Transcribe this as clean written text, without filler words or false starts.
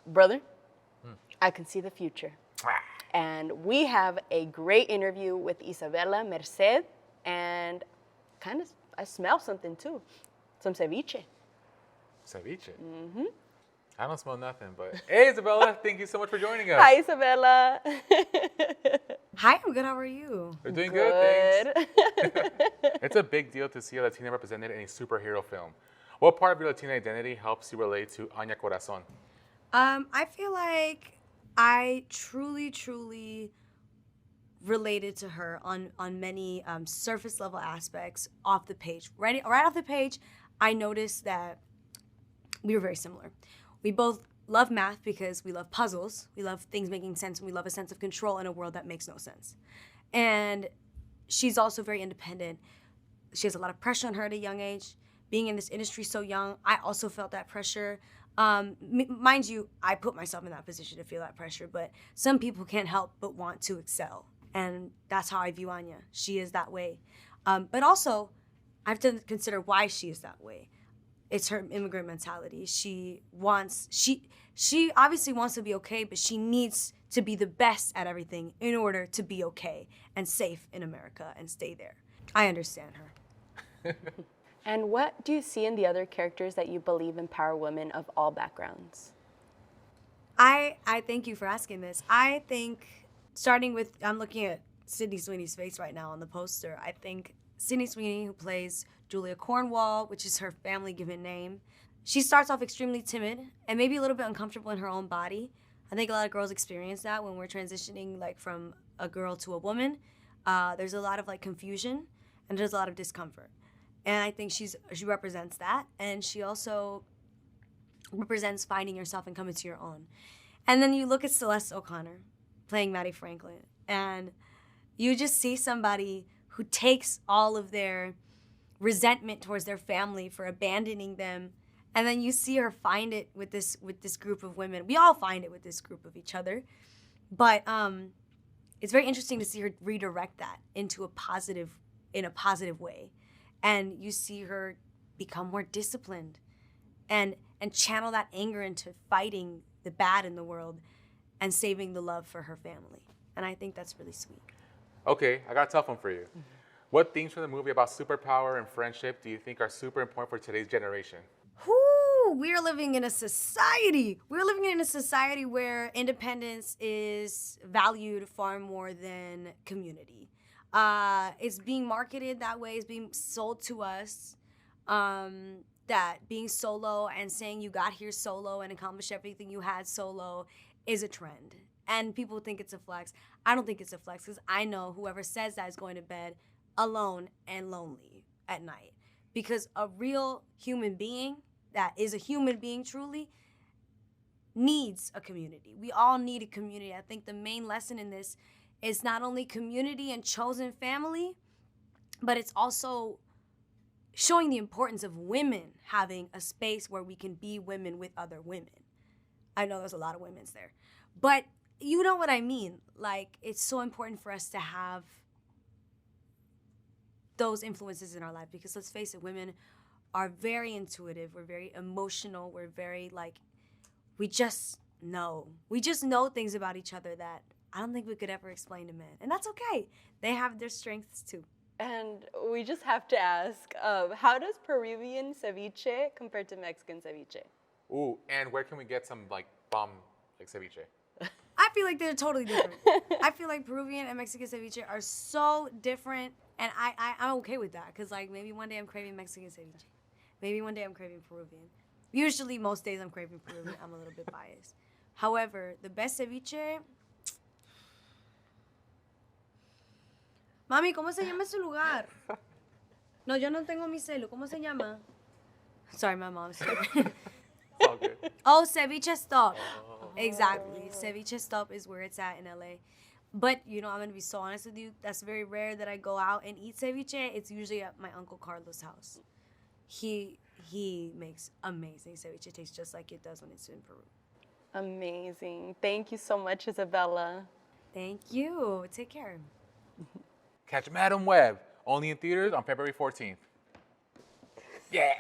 Brother, I can see the future. And we have a great interview with Isabela Merced, and kind of, I smell something too. Some ceviche. Ceviche? Mm-hmm. I don't smell nothing, but hey, Isabela, thank you so much for joining us. Hi, Isabela. Hi, I'm good. How are you? We're doing good, thanks. It's a big deal to see a Latina represented in a superhero film. What part of your Latina identity helps you relate to Anya Corazon? I feel like I truly related to her on many surface level aspects off the page. Right off the page, I noticed that we were very similar. We both love math because we love puzzles. We love things making sense, and we love a sense of control in a world that makes no sense. And she's also very independent. She has a lot of pressure on her at a young age. Being in this industry so young, I also felt that pressure. Mind you, I put myself in that position to feel that pressure, but some people can't help but want to excel. And that's how I view Anya. She is that way. But also, I have to consider why she is that way. It's her immigrant mentality. She obviously wants to be okay, but she needs to be the best at everything in order to be okay and safe in America and stay there. I understand her. And what do you see in the other characters that you believe empower women of all backgrounds? I thank you for asking this. I think, starting with, I'm looking at Sydney Sweeney's face right now on the poster. I think Sydney Sweeney, who plays Julia Cornwall, which is her family given name, she starts off extremely timid and maybe a little bit uncomfortable in her own body. I think a lot of girls experience that when we're transitioning like from a girl to a woman. There's a lot of like confusion and there's a lot of discomfort. And I think she represents that, and she also represents finding yourself and coming to your own. And then you look at Celeste O'Connor playing Maddie Franklin, and you just see somebody who takes all of their resentment towards their family for abandoning them, and then you see her find it with this group of women. We all find it with this group of each other, but it's very interesting to see her redirect that into in a positive way. And you see her become more disciplined and channel that anger into fighting the bad in the world and saving the love for her family. And I think that's really sweet. Okay, I got a tough one for you. Mm-hmm. What themes from the movie about superpower and friendship do you think are super important for today's generation? We are living in a society. We're living in a society where independence is valued far more than community. It's being marketed that way. It's being sold to us that being solo and saying you got here solo and accomplished everything you had solo is a trend. And people think it's a flex. I don't think it's a flex because I know whoever says that is going to bed alone and lonely at night. Because a real human being that is a human being truly needs a community. We all need a community. I think the main lesson in this is not only community and chosen family, but it's also showing the importance of women having a space where we can be women with other women. I know there's a lot of women's there, but you know what I mean. Like, it's so important for us to have those influences in our life because let's face it, women are very intuitive. We're very emotional. We're very we just know. We just know things about each other that I don't think we could ever explain to men. And that's okay. They have their strengths too. And we just have to ask, how does Peruvian ceviche compare to Mexican ceviche? Ooh, and where can we get some bomb ceviche? I feel like they're totally different. I feel like Peruvian and Mexican ceviche are so different, and I'm okay with that because maybe one day I'm craving Mexican ceviche. Maybe one day I'm craving Peruvian. Usually, most days I'm craving Peruvian. I'm a little bit biased. However, the best ceviche... Mami, ¿cómo se llama ese lugar? No, yo no tengo mi celu. ¿Cómo se llama? Sorry, my mom's here. It's all good. Oh, Ceviche Stop. Oh. Exactly. Ceviche Stop is where it's at in LA. But, I'm going to be so honest with you. That's very rare that I go out and eat ceviche. It's usually at my Uncle Carlos' house. He makes amazing ceviche. It tastes just like it does when it's in Peru. Amazing. Thank you so much, Isabela. Thank you. Take care. Catch Madam Web, only in theaters on February 14th. Yeah.